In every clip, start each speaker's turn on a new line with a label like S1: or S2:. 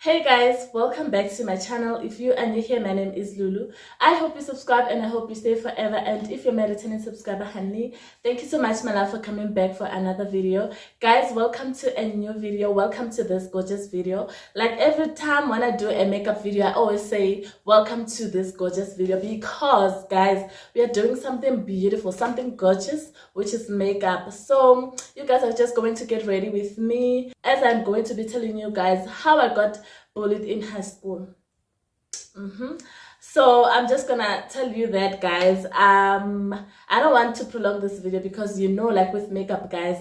S1: Hey guys, welcome back to my channel. If you are new here, my name is Lulu. I hope you subscribe and I hope you stay forever. And if you're my returning subscriber, honey, thank you so much, my love, for coming back for another video. Guys, welcome to a new video. Welcome to this gorgeous video. Like every time when I do a makeup video, I always say welcome to this gorgeous video because guys, we are doing something beautiful, something gorgeous, which is makeup. So you guys are just going to get ready with me as I'm going to be telling you guys how I got bullied in high school. So I'm just gonna tell you that, guys. I don't want to prolong this video because like with makeup, guys,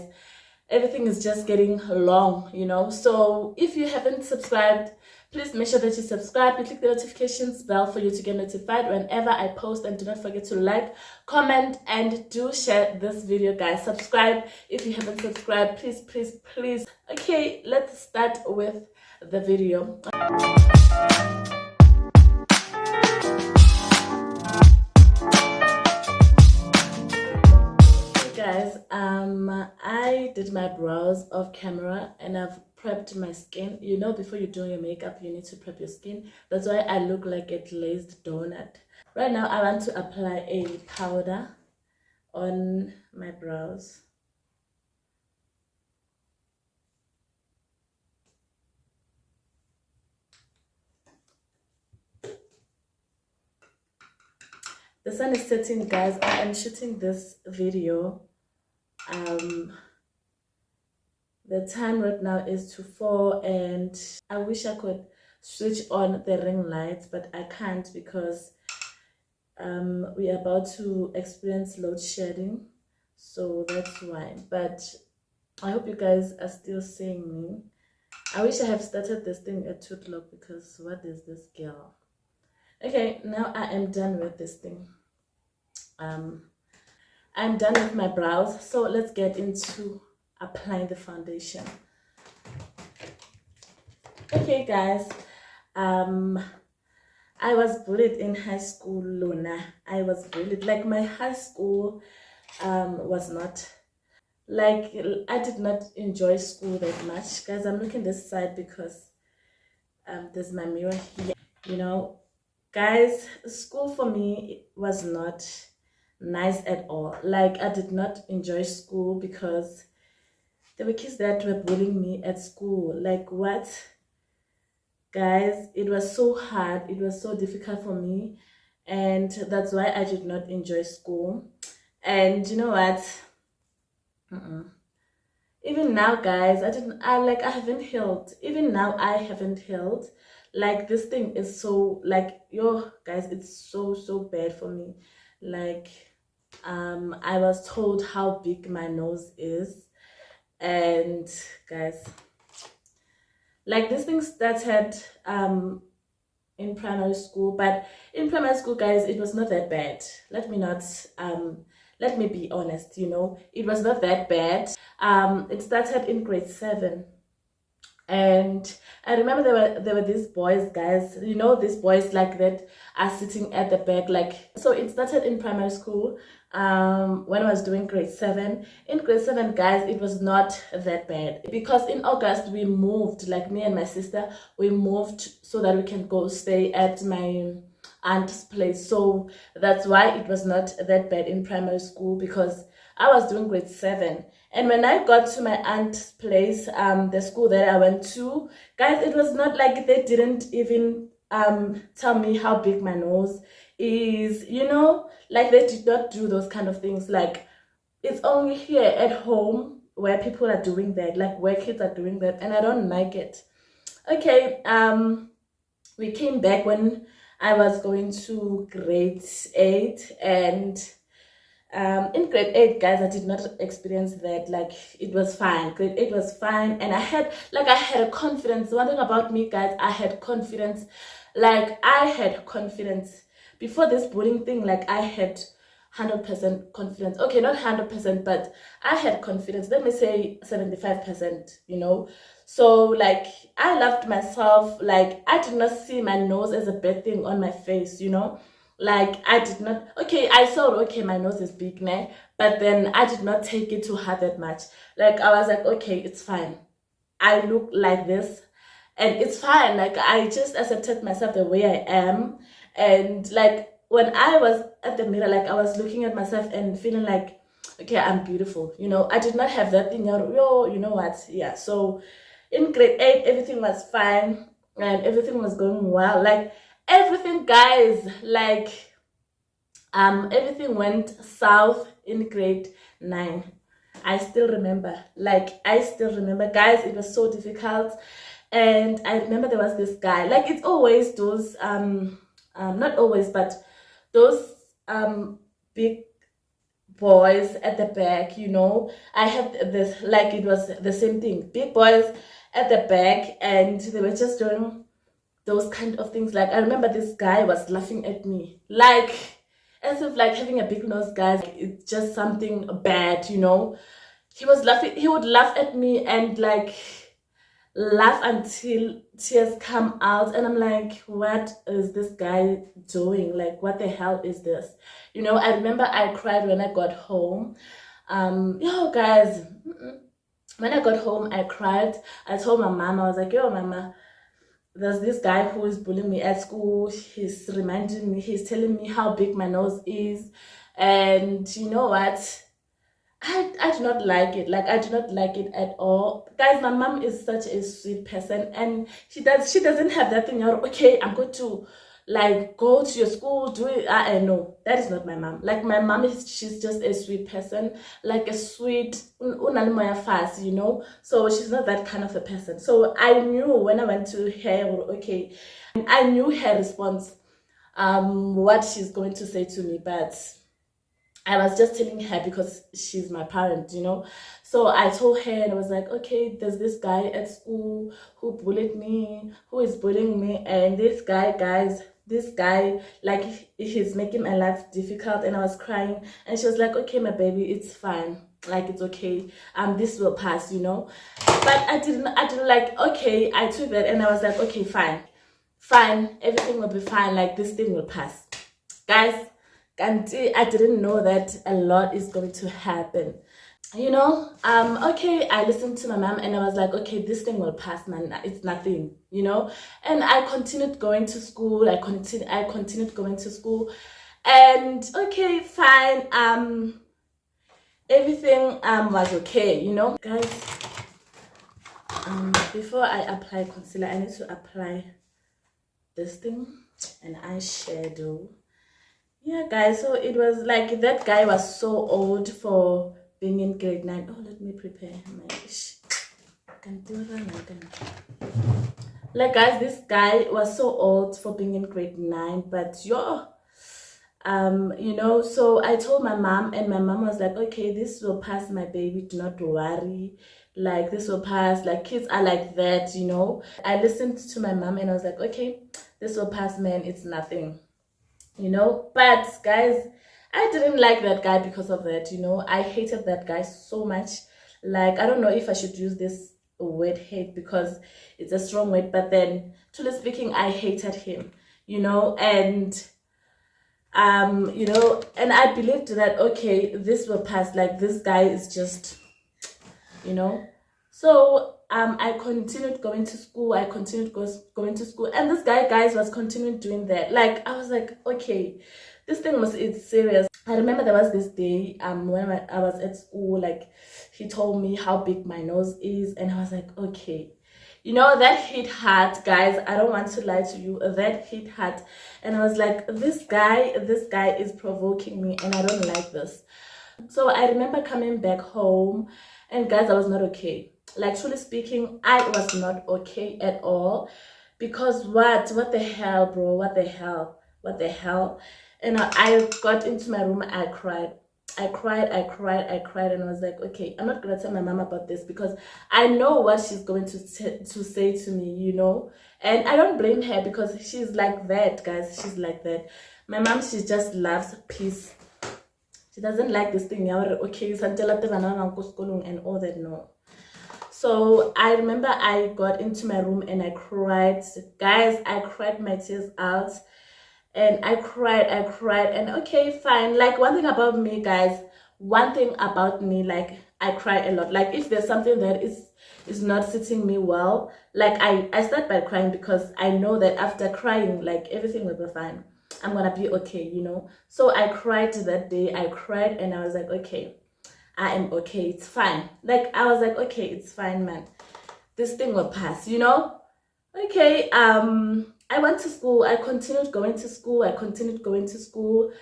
S1: everything is just getting long, so if you haven't subscribed, please make sure that you subscribe. You click the notifications bell for you to get notified whenever I post, and do not forget to like, comment, and do share this video, guys. Subscribe if you haven't subscribed, please. Okay, let's start with the video. Hey guys, I did my brows off camera and I've prepped my skin. Before you do your makeup, you need to prep your skin. That's why I look like a glazed donut. Right now I want to apply a powder on my brows. The sun is setting, guys. I am shooting this video. The time right now is 2:04 and I wish I could switch on the ring lights, but I can't because we are about to experience load shedding, so that's why. But I hope you guys are still seeing me. I wish I have started this thing at 2 o'clock because what is this girl? Okay, now I am done with this thing. I'm done with my brows, so let's get into applying the foundation. Okay guys, I was bullied in high school, Luna. I was bullied. Like my high school was not, like, I did not enjoy school that much. Guys, I'm looking this side because there's my mirror here. Guys, school for me was not nice at all. Like, I did not enjoy school because there were kids that were bullying me at school. Like, what? Guys, it was so hard. It was so difficult for me, and that's why I did not enjoy school. And you know what? Even now, guys, I haven't healed. Even now I haven't healed. Like, this thing is so, like, guys, it's so bad for me. Like, I was told how big my nose is, and guys, like, this thing started in primary school. But in primary school, guys, it was not that bad. Let me be honest, it was not that bad. It started in grade 7. And I remember there were these boys, guys, these boys like that are sitting at the back. Like, so it started in primary school when I was doing grade 7. In grade 7, guys, it was not that bad because in August we moved, like me and my sister, we moved so that we can go stay at my aunt's place. So that's why it was not that bad in primary school, because I was doing grade 7. And when I got to my aunt's place, the school that I went to, guys, it was not like they didn't even tell me how big my nose is, like they did not do those kind of things. Like, it's only here at home where people are doing that, like where kids are doing that, and I don't like it. Okay, we came back when I was going to grade 8, and in grade 8, guys, I did not experience that. Like, it was fine. Grade 8 was fine, and I had a confidence. One thing about me, guys, I had confidence. Like, I had confidence before this bullying thing. Like, I had 100% confidence. Okay, not 100%, but I had confidence. Let me say 75%, So, like, I loved myself. Like, I did not see my nose as a bad thing on my face, Like, I did not, okay, I saw, okay, my nose is big, né? But then I did not take it to heart that much. Like, I was like, okay, it's fine. I look like this, and it's fine. Like, I just accepted myself the way I am. And like, when I was at the mirror, like, I was looking at myself and feeling like, okay, I'm beautiful. I did not have that thing, yo, you know what? Yeah. So in grade 8, everything was fine and everything was going well. Like, everything, guys, like, everything went south in grade 9. I still remember. Like, I still remember, guys. It was so difficult. And I remember there was this guy. Like, it's always those not always, but those big boys at the back. I had this, like, it was the same thing. Big boys at the back, and they were just doing those kind of things. Like, I remember this guy was laughing at me, like, as if like having a big nose, guys, like, it's just something bad. He was laughing. He would laugh at me and like laugh until tears come out, and I'm like, what is this guy doing? Like, what the hell is this? I remember I cried when I got home. Guys, when I got home, I cried. I told my mom, I was like, yo, mama, there's this guy who is bullying me at school. He's telling me how big my nose is. And you know what? I do not like it. Like, I do not like it at all. Guys, my mom is such a sweet person, and she doesn't have that thing, okay, I'm going to like go to your school, do it. I know that is not my mom. Like, my mom she's just a sweet person, like a sweet fast. So she's not that kind of a person. So I knew when I went to her, okay, I knew her response, what she's going to say to me, but I was just telling her because she's my parent. So I told her, and I was like, okay, there's this guy at school who bullied me, who is bullying me, and this guy, like, he's making my life difficult. And I was crying, and she was like, okay, my baby, it's fine. Like, it's okay. This will pass. But I didn't like, okay, I took that and I was like, okay, fine, everything will be fine. Like, this thing will pass. Guys, and I didn't know that a lot is going to happen. Okay, I listened to my mom and I was like, okay, this thing will pass, man. It's nothing. And I continued going to school. I continued going to school, and okay, fine. Everything was okay. Guys, before I apply concealer, I need to apply this thing, an eyeshadow. Yeah, guys, so it was like, that guy was so old for being in grade 9. Oh, let me prepare my I can do that. Like, guys, this guy was so old for being in grade 9, but so I told my mom, and my mom was like, okay, this will pass, my baby, do not worry. Like, this will pass. Like, kids are like that. I listened to my mom and I was like, okay, this will pass, man. It's nothing. But guys, I didn't like that guy because of that. I hated that guy so much. Like, I don't know if I should use this word hate because it's a strong word, but then, truly speaking, I hated him. And and I believed that, okay, this will pass. Like, this guy is just, so I continued going to school. Going to school, and this guy, guys, was continuing doing that. Like, I was like, okay, this thing it's serious. I remember there was this day when I was at school. Like, he told me how big my nose is, and I was like, okay, that hit hard, guys. I don't want to lie to you, that hit hard. And I was like, this guy is provoking me, and I don't like this. So I remember coming back home, and guys, I was not okay. Like, truly speaking, I was not okay at all. Because what the hell, bro? What the hell? And I got into my room. I cried, and I was like, okay, I'm not gonna tell my mom about this because I know what she's going to say to me, and I don't blame her because she's like that, guys. She's like that. My mom, she just loves peace. She doesn't like this thing, okay, and all that. No. So I remember I got into my room and I cried. Guys, I cried my tears out. And I cried, and okay, fine. Like, one thing about me, guys, like, I cry a lot. Like if there's something that is not sitting me well, like I start by crying because I know that after crying, like everything will be fine. I'm gonna be okay, you know. So I cried that day. I cried and I was like, okay, I am okay. It's fine. Like I was like, okay, it's fine, man. This thing will pass, you know. Okay. I went to school. I continued going to school. I continued going to school.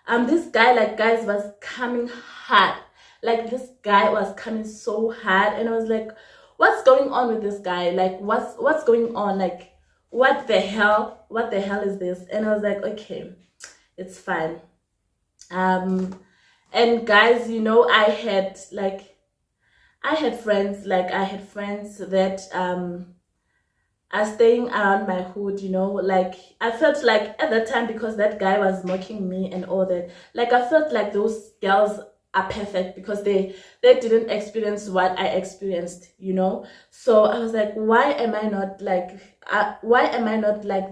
S1: This guy, like, guys, was coming hard. Like this guy was coming so hard, and I was like, what's going on with this guy? Like what's going on? Like what the hell? What the hell is this? And I was like, okay, it's fine. And guys, you know, I had friends, like I had friends that are staying around my hood, you know. Like I felt like at that time, because that guy was mocking me and all that, like I felt like those girls are perfect because they didn't experience what I experienced, you know. So I was like, why am I not like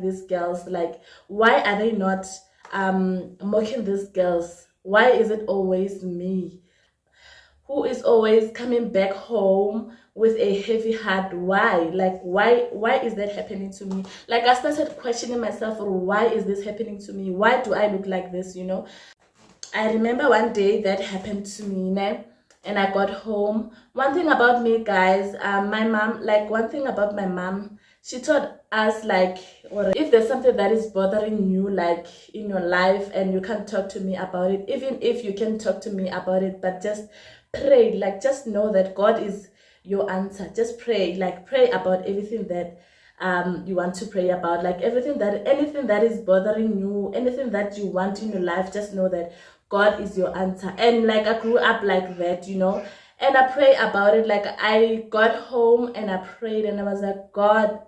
S1: these girls? Like why are they not mocking these girls? Why is it always me who is always coming back home with a heavy heart? Why? Like why is that happening to me? Like I started questioning myself, why is this happening to me? Why do I look like this, you know? I remember one day that happened to me, né? And I got home. One thing about me, guys, my mom, like one thing about my mom, she taught us, like, or if there's something that is bothering you, like in your life, and you can't talk to me about it, even if you can talk to me about it, but just pray, like just know that God is your answer. Just pray, like pray about everything that you want to pray about, like anything that is bothering you, anything that you want in your life, just know that God is your answer. And like I grew up like that, you know, and I pray about it. Like I got home and I prayed and I was like, God,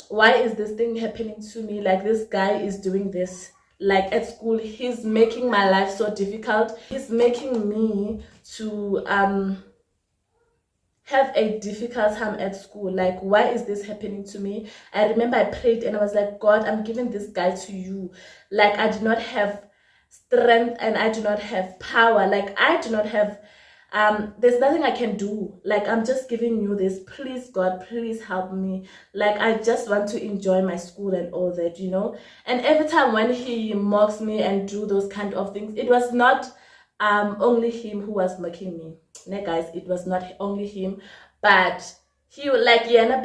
S1: why is this thing happening to me? Like this guy is doing this, like at school, he's making my life so difficult. He's making me to have a difficult time at school. Like why is this happening to me? I remember I prayed and I was like, God, I'm giving this guy to you. Like I do not have strength and I do not have power. Like I do not have there's nothing I can do. Like I'm just giving you this. Please, God, please help me. Like I just want to enjoy my school and all that, you know. And every time when he mocks me and do those kind of things, it was not only him who was mocking me. Ne, guys, it was not only him, but he like guys.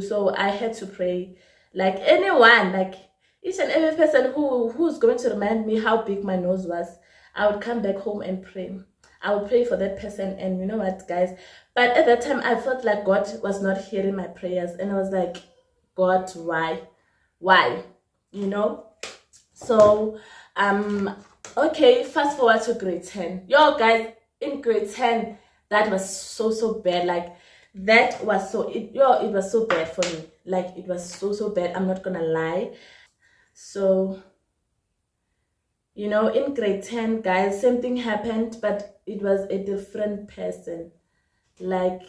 S1: So I had to pray. Like anyone, like each and every person who's going to remind me how big my nose was, I would come back home and pray. I would pray for that person. And you know what, guys, but at that time I felt like God was not hearing my prayers, and I was like, God, why, you know? So okay, fast forward to grade 10. Yo, guys, in grade 10, that was so bad. Like that was it was so bad for me. Like it was so bad, I'm not gonna lie. So, you know, in grade 10, guys, same thing happened, but it was a different person. Like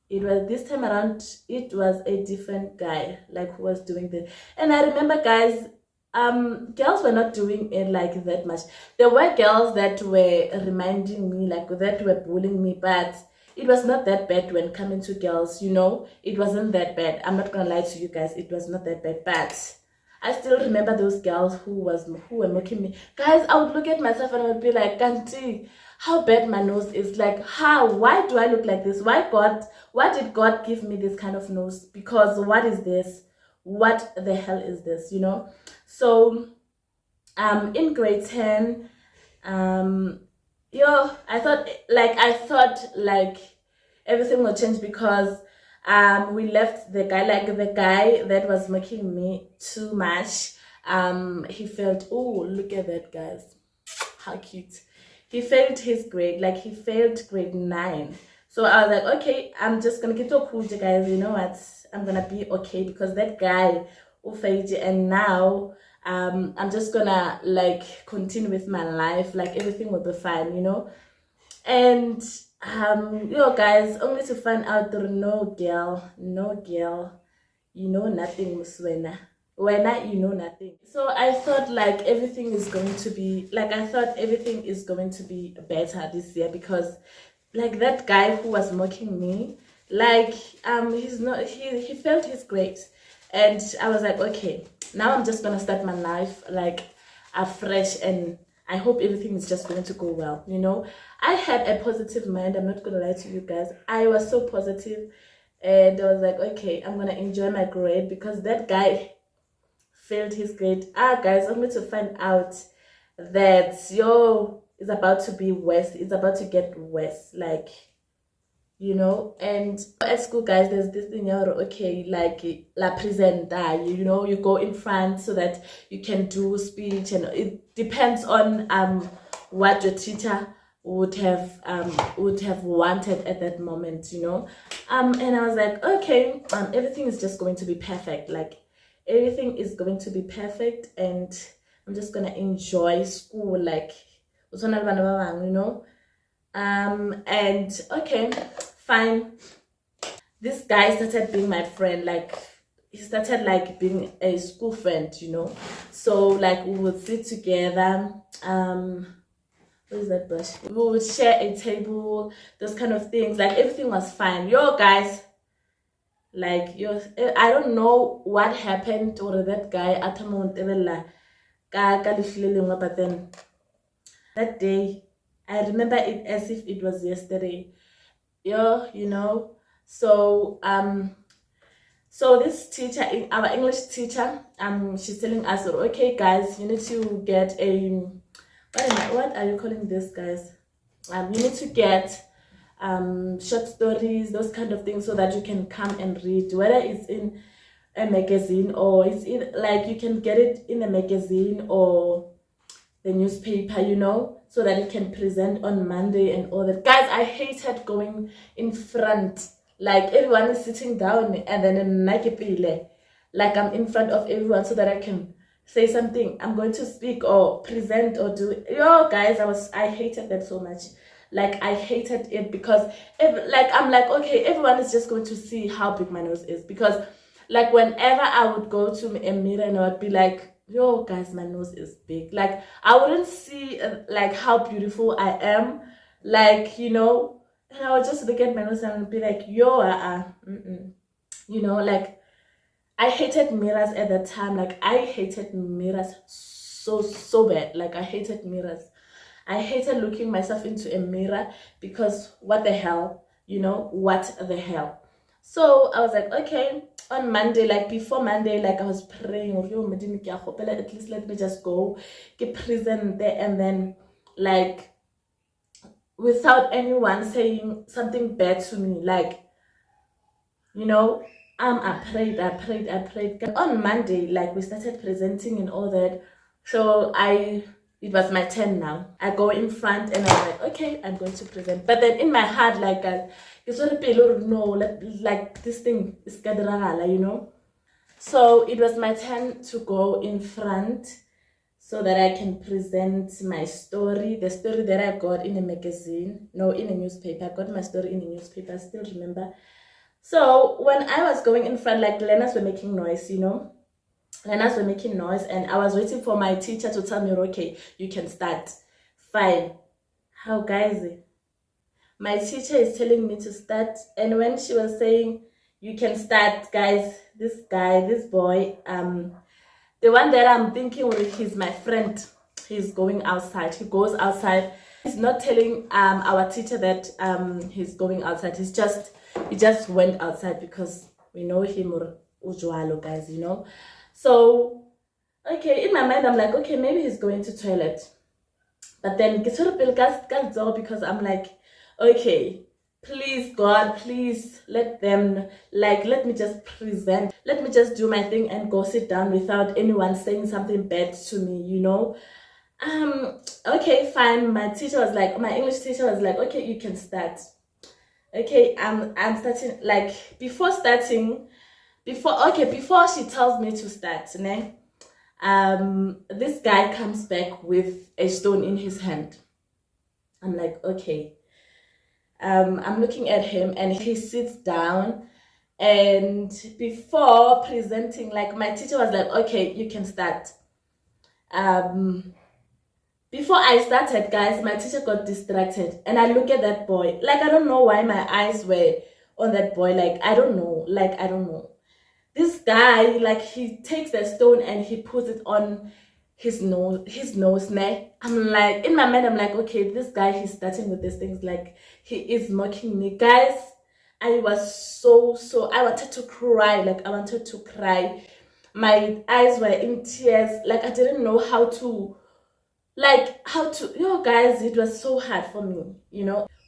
S1: it was this time around, it was a different guy, like who was doing this. And I remember, guys, girls were not doing it like that much. There were girls that were reminding me, like that were bullying me, but it was not that bad when coming to girls, you know. It wasn't that bad. I'm not gonna lie to you guys, it was not that bad. But I still remember those girls who were mocking me. Guys, I would look at myself and I would be like, Kanti, how bad my nose is. Like why do I look like this? Why did God give me this kind of nose? Because what is this? What the hell is this, you know? So in grade 10, I thought like everything will change because we left the guy, like the guy that was making me too much. He felt, oh, look at that, guys, how cute. He failed his grade, like he failed grade 9. So I was like, okay, I'm just gonna get to cool, guys, you know what, I'm gonna be okay because that guy who failed, and now I'm just gonna like continue with my life, like everything will be fine, you know. And guys, only to find out there no girl, you know, nothing, Muswena. when you know nothing. So I thought like everything is going to be like, I thought everything is going to be better this year, because like that guy who was mocking me, like he's not, he felt his grades. And I was like, okay, now I'm just gonna start my life like afresh, and I hope everything is just going to go well, you know. I had a positive mind, I'm not gonna lie to you guys. I was so positive, and I was like, okay, I'm gonna enjoy my grade, because that guy failed his grade. Guys, I'm going to find out that yo is about to be worse. It's about to get worse, like, you know. And at school, guys, there's this thing, okay, like la presenta, you know, you go in front so that you can do speech, and it depends on what your teacher would have wanted at that moment, you know. And I was like, okay, everything is just going to be perfect, like everything is going to be perfect, and I'm just gonna enjoy school, like, you know. And okay, fine. This guy started being my friend, like he started like being a school friend, you know. So like we would sit together, what is that brush? We would share a table, those kind of things. Like everything was fine. Yo guys, like yo, I don't know what happened, or that guy at but then that day I remember it as if it was yesterday. Yo, you know. So so this teacher, our English teacher, she's telling us, okay guys, you need to get a, what are you calling this, guys? You need to get short stories, those kind of things, so that you can come and read, whether it's in a magazine, or it's in, like, you can get it in a magazine or the newspaper, you know, so that you can present on Monday and all that. Guys, I hated going in front, like everyone is sitting down, and then like I'm in front of everyone so that I can say something, I'm going to speak or present or do. Yo guys, I hated that so much. Like I hated it, because like I'm like, okay, everyone is just going to see how big my nose is, because like whenever I would go to a mirror and I would be like, yo guys, my nose is big, like I wouldn't see like how beautiful I am, like, you know. And I would just look at my nose and be like, yo, you know, like I hated mirrors at that time. Like I hated mirrors so bad. Like I hated mirrors. I hated looking myself into a mirror, because what the hell, you know, what the hell. So I was like, okay, on Monday, like before Monday, like I was praying, at least let me just go, get present there, and then like without anyone saying something bad to me, like, you know. I prayed. On Monday, like we started presenting and all that. So it was my turn now. I go in front and I'm like, okay, I'm going to present. But then in my heart, like, it's sort of no, like this thing is kadragala, you know. So it was my turn to go in front, so that I can present my story, the story that I got in a magazine, no, in a newspaper. I got my story in a newspaper, I still remember. So when I was going in front, like learners were making noise, you know. Learners were making noise, and I was waiting for my teacher to tell me, okay, you can start. Fine. How guys? My teacher is telling me to start, and when she was saying you can start, guys, this guy, this boy, the one that I'm thinking with, he's my friend. He's going outside. He goes outside. He's not telling our teacher that he's going outside. He just went outside, because we know him, or ujwalo, guys, you know. So okay, in my mind I'm like, okay, maybe he's going to toilet. But then because I'm like, okay, please God, please let them, like, let me just present, let me just do my thing and go sit down without anyone saying something bad to me, you know. Okay, fine. My English teacher was like, okay, you can start. Okay, I'm starting. Like before she tells me to start, né? This guy comes back with a stone in his hand. I'm like, okay. I'm looking at him, and he sits down, And before presenting, like my teacher was like, okay, you can start. Before I started, guys, my teacher got distracted and I look at that boy. Like, I don't know why my eyes were on that boy. Like, I don't know. Like, I don't know. This guy, like, he takes the stone and he puts it on his nose, ne? I'm like, in my mind, I'm like, okay, this guy, he's starting with these things. Like, he is mocking me. Guys, I was so, I wanted to cry. Like, I wanted to cry. My eyes were in tears. Like, I didn't know yo guys, it was so hard for me,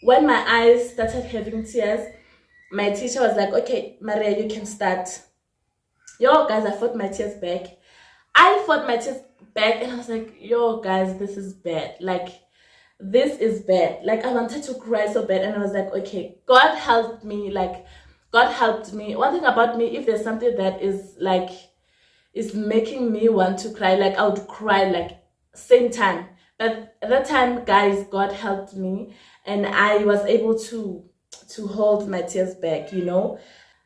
S1: when my eyes started having tears. My teacher was like, okay, Maria, you can start. Yo guys, I fought my tears back. And I was like, yo guys, this is bad. Like, this is bad. Like, I wanted to cry so bad, and I was like, okay, God helped me. Like, God helped me. One thing about me, if there's something that is making me want to cry, like, I would cry like same time. But at that time, guys, God helped me, and I was able to hold my tears back.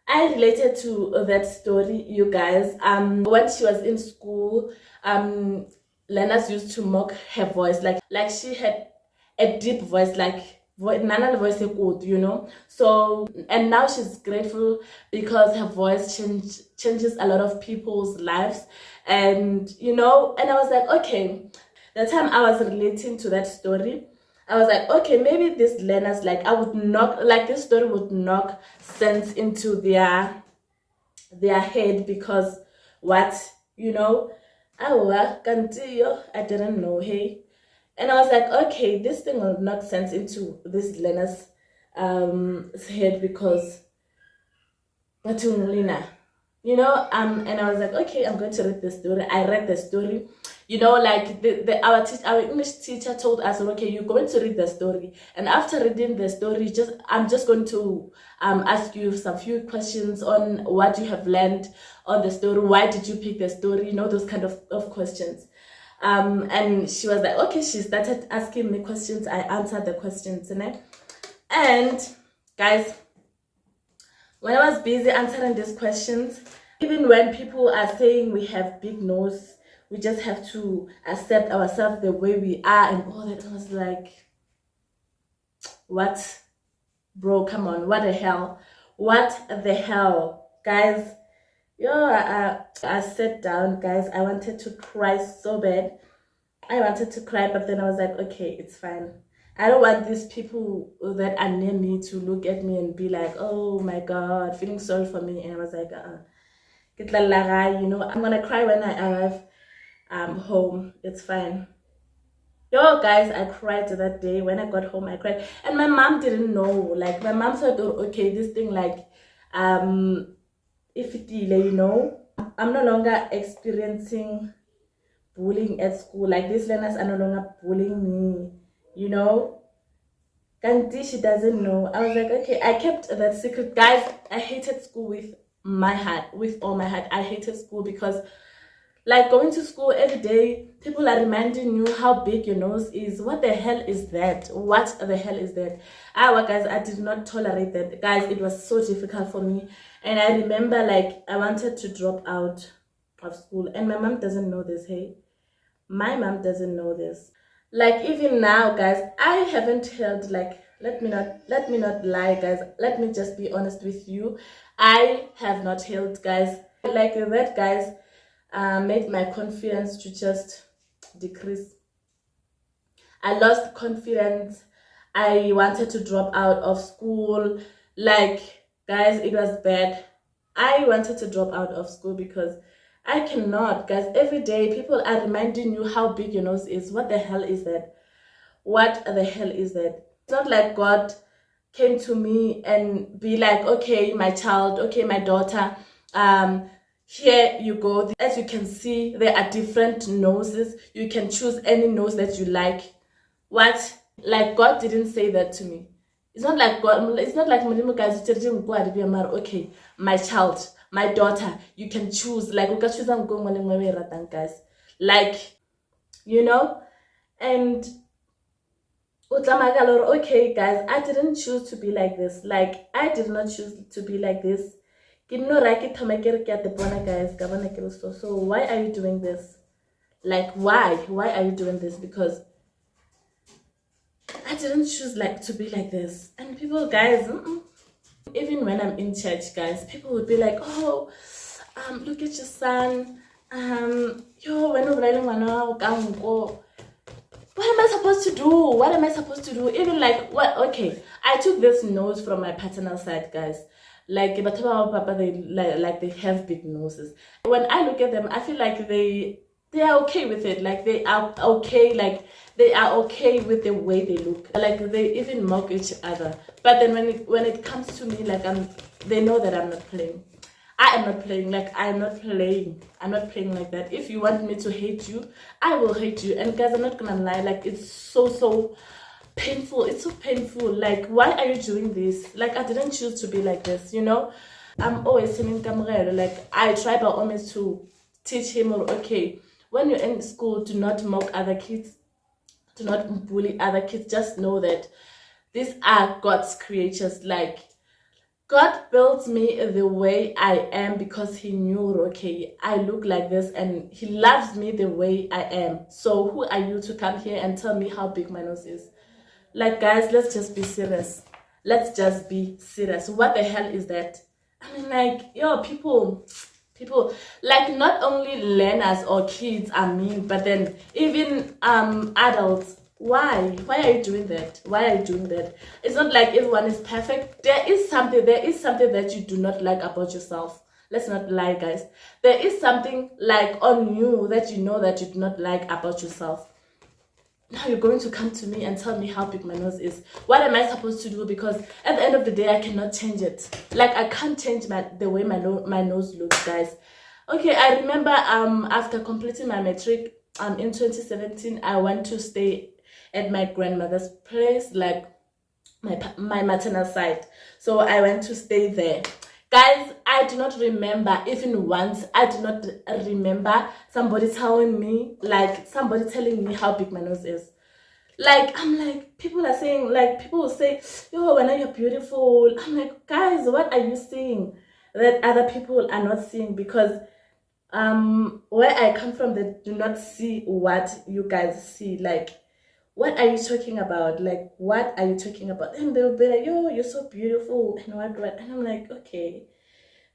S1: I related to that story, you guys. When she was in school, learners used to mock her voice, like she had a deep voice, like Nana voice good. So, and now she's grateful because her voice changes a lot of people's lives, and I was like, okay. The time I was relating to that story, I was like, okay, maybe these learners, this story would knock sense into their head, because what, I didn't know, hey. And I was like, okay, this thing will knock sense into this learner's head, because and I was like, okay, I'm going to read the story. I read the story. Our English teacher told us, okay, you're going to read the story, and after reading the story, I'm just going to ask you some few questions on what you have learned on the story. Why did you pick the story? Those kind of questions. And she was like, okay. She started asking me questions. I answered the questions, and guys, when I was busy answering these questions, even when people are saying we have big nose, we just have to accept ourselves the way we are and all that, I was like, what? Bro, come on, what the hell? What the hell? Guys, I sat down, guys. I wanted to cry so bad. I wanted to cry, but then I was like, okay, it's fine. I don't want these people that are near me to look at me and be like, oh my God, feeling sorry for me. And I was like, I'm gonna cry when I arrive home. It's fine. Yo guys, I cried that day. When I got home, I cried, and my mom didn't know. Like, my mom said, oh, okay, this thing, like, if it, I'm no longer experiencing bullying at school. Like, these learners are no longer bullying me, Kanti, she doesn't know. I was like, okay, I kept that secret. Guys, I hated school with all my heart. I hated school because, like, going to school every day, people are reminding you how big your nose is. What the hell is that? What the hell is that? Guys, I did not tolerate that. Guys, it was so difficult for me. And I remember, like, I wanted to drop out of school. And my mom doesn't know this, hey? My mom doesn't know this. Like, even now, guys, I haven't healed. Like, let me not lie, guys. Let me just be honest with you. I have not healed, guys. Like, that, guys, made my confidence to just decrease. I lost confidence. I wanted to drop out of school. Like, guys, it was bad. I wanted to drop out of school because I cannot, guys. Every day people are reminding you how big your nose is. What the hell is that? What the hell is that? It's not like God came to me and be like, okay, my child, okay, my daughter, here you go. As you can see, there are different noses. You can choose any nose that you like. What? Like, God didn't say that to me. It's not like God, it's not like okay, my child, my daughter, you can choose. Like, guys. Like, and okay, guys, I didn't choose to be like this. Like, I did not choose to be like this. guys. So why are you doing this? Like, why are you doing this? Because I didn't choose like to be like this. And people, guys, even when I'm in church, guys, people would be like, oh, look at your son. Yo, when what am I supposed to do? What am I supposed to do? Even like, what? Okay, I took this nose from my paternal side, guys. Like, but papa, they like they have big noses. When I look at them, I feel like they are okay with it. Like they are okay. Like they are okay with the way they look. Like they even mock each other. But then when it comes to me, like they know that I'm not playing. I am not playing. Like I'm not playing. I'm not playing like that. If you want me to hate you, I will hate you. And guys, I'm not gonna lie. Like it's so painful. It's so painful. Like why are you doing this? Like I didn't choose to be like this. You know, I'm always telling Kamrelo. Like I try by all means to teach him. Or okay, when you're in school, do not mock other kids. Do not bully other kids. Just know that these are God's creatures. Like God built me the way I am because he knew, okay, I look like this and he loves me the way I am. So who are you to come here and tell me how big my nose is? Like, guys, let's just be serious. Let's just be serious. What the hell is that? I mean, like, yo, people, like not only learners or kids are mean, but then even adults. Why are you doing that? Why are you doing that? It's not like everyone is perfect. There is something that you do not like about yourself. Let's not lie, guys. There is something like on you that you know that you do not like about yourself. Now you're going to come to me and tell me how big my nose is. What am I supposed to do? Because at the end of the day, I cannot change it. Like I can't change the way my nose looks, guys. Okay, I remember after completing my matric in 2017, I went to stay at my grandmother's place, like my maternal side. So I went to stay there. Guys, I do not remember even once. I do not remember somebody telling me how big my nose is. Like, I'm like, people are saying, like, people will say, yo, when you're beautiful. I'm like, guys, what are you seeing that other people are not seeing? Because where I come from, they do not see what you guys see. Like, what are you talking about? Like, what are you talking about? And they'll be like, yo, you're so beautiful and what. And I'm like, okay,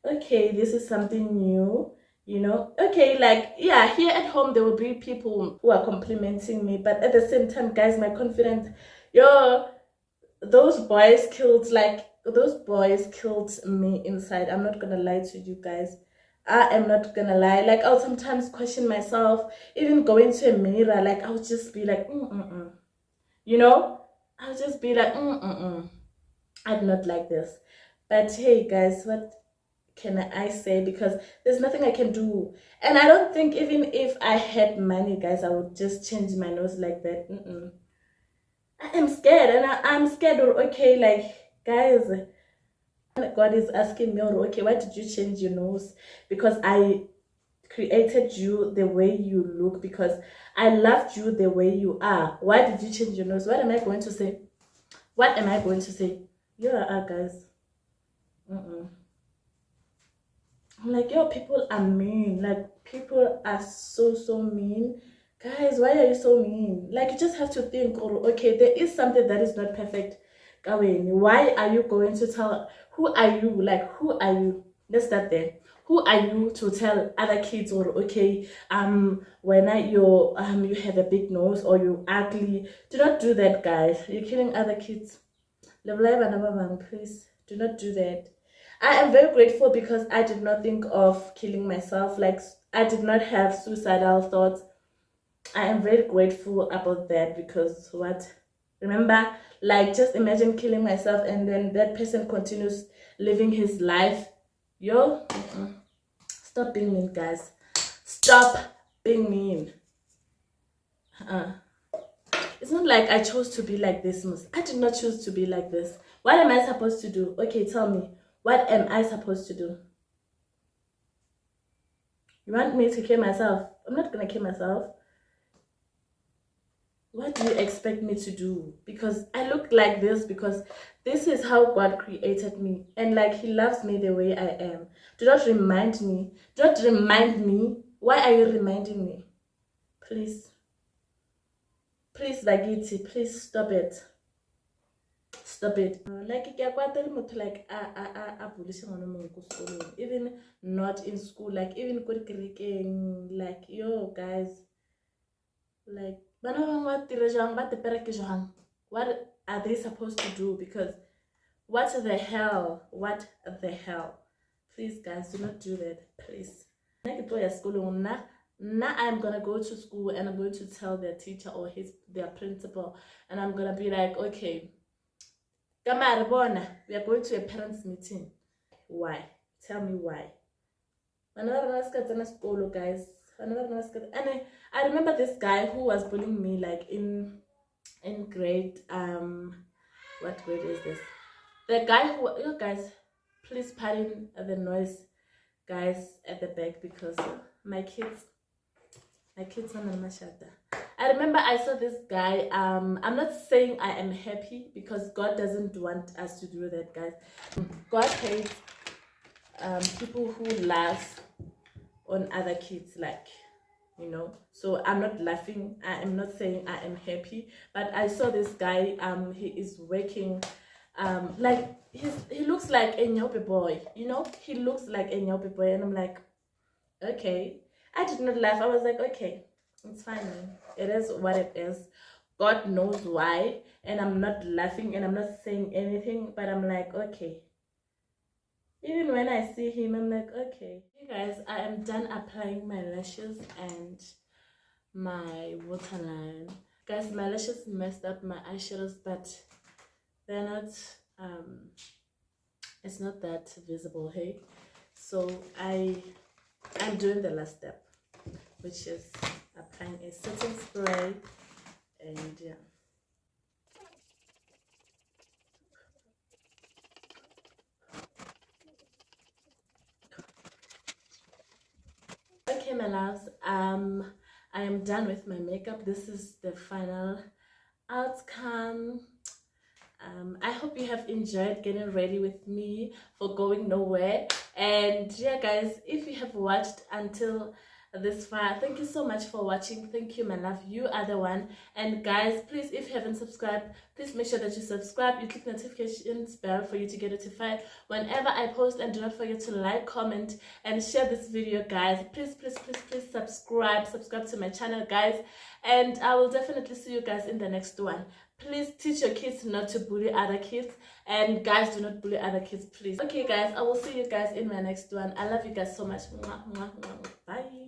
S1: this is something new, you know. Okay, like, yeah, here at home there will be people who are complimenting me, but at the same time, guys, my confidence, yo, those boys killed me inside. I'm not gonna lie to you guys. I am not gonna lie. Like, I'll sometimes question myself, even going to a mirror. Like, I'll just be like, you know, I'll just be like, I do not like this. But hey, guys, what can I say? Because there's nothing I can do. And I don't think even if I had money, guys, I would just change my nose like that. I am scared, and I'm scared. Or okay, like, guys, God is asking me, or okay, why did you change your nose? Because I created you the way you look, because I loved you the way you are. Why did you change your nose? What am I going to say? What am I going to say? You are, guys. I'm like, yo, people are mean. Like, people are so mean. Guys, why are you so mean? Like, you just have to think, oh, okay, there is something that is not perfect. Why are you going to tell? Who are you? Like, who are you? Let's start there. Who are you to tell other kids, or okay, when you have a big nose or you ugly? Do not do that, guys. You're killing other kids. Please do not do that. I am very grateful because I did not think of killing myself. Like, I did not have suicidal thoughts. I am very grateful about that, because what? Remember, like, just imagine killing myself and then that person continues living his life. Yo, stop being mean, guys. Stop being mean. It's not like I chose to be like this. I did not choose to be like this. What am I supposed to do? Okay, tell me. What am I supposed to do? You want me to kill myself? I'm not gonna kill myself. What do you expect me to do? Because I look like this because this is how God created me, and like He loves me the way I am. Do not remind me. Do not remind me. Why are you reminding me? Please, please, Bagiti, please stop it. Stop it. Like ke a kwata le motho like a bulise ngwana mongwe ko sekolong, even not in school, like even ko dikerekeng, like yo guys, like bana ba bangwe ba tire jang ba tepereke jang. What are they supposed to do? Because what the hell? What the hell? Please guys, do not do that, please. Now I'm gonna go to school and I'm going to tell their teacher or their principal, and I'm gonna be like, okay, Kamaribona, we are going to a parents meeting. Why? Tell me why. Guys. And I remember this guy who was bullying me like in grade what grade is this? The guy who, you guys, please pardon the noise, guys, at the back, because my kids are on mashada. I remember I saw this guy. I'm not saying I am happy, because God doesn't want us to do that, guys. God hates people who laugh on other kids, like, you know. So I'm not laughing. I am not saying I am happy, but I saw this guy. He is working. Like he looks like a nyope boy, you know. He looks like a nyope boy, and I'm like, okay. I did not laugh. I was like, okay, it's fine, man. It is what it is. God knows why, and I'm not laughing and I'm not saying anything, but I'm like, okay. Even when I see him, I'm like, okay. Hey guys, I am done applying my lashes and my waterline. Guys, my lashes messed up my eyeshadows, but they're not, it's not that visible, hey? So I'm doing the last step, which is applying a setting spray, and yeah. Okay, my loves, I am done with my makeup. This is the final outcome. I hope you have enjoyed getting ready with me for going nowhere. And yeah guys, if you have watched until this far, thank you so much for watching. Thank you, my love. You are the one. And guys, please, if you haven't subscribed, please make sure that you subscribe. You click notifications bell for you to get notified whenever I post, and do not forget to like, comment, and share this video, guys. Please, please, please, please subscribe to my channel, guys, and I will definitely see you guys in the next one. Please teach your kids not to bully other kids, and guys, do not bully other kids, please. Okay guys, I will see you guys in my next one. I love you guys so much. Bye.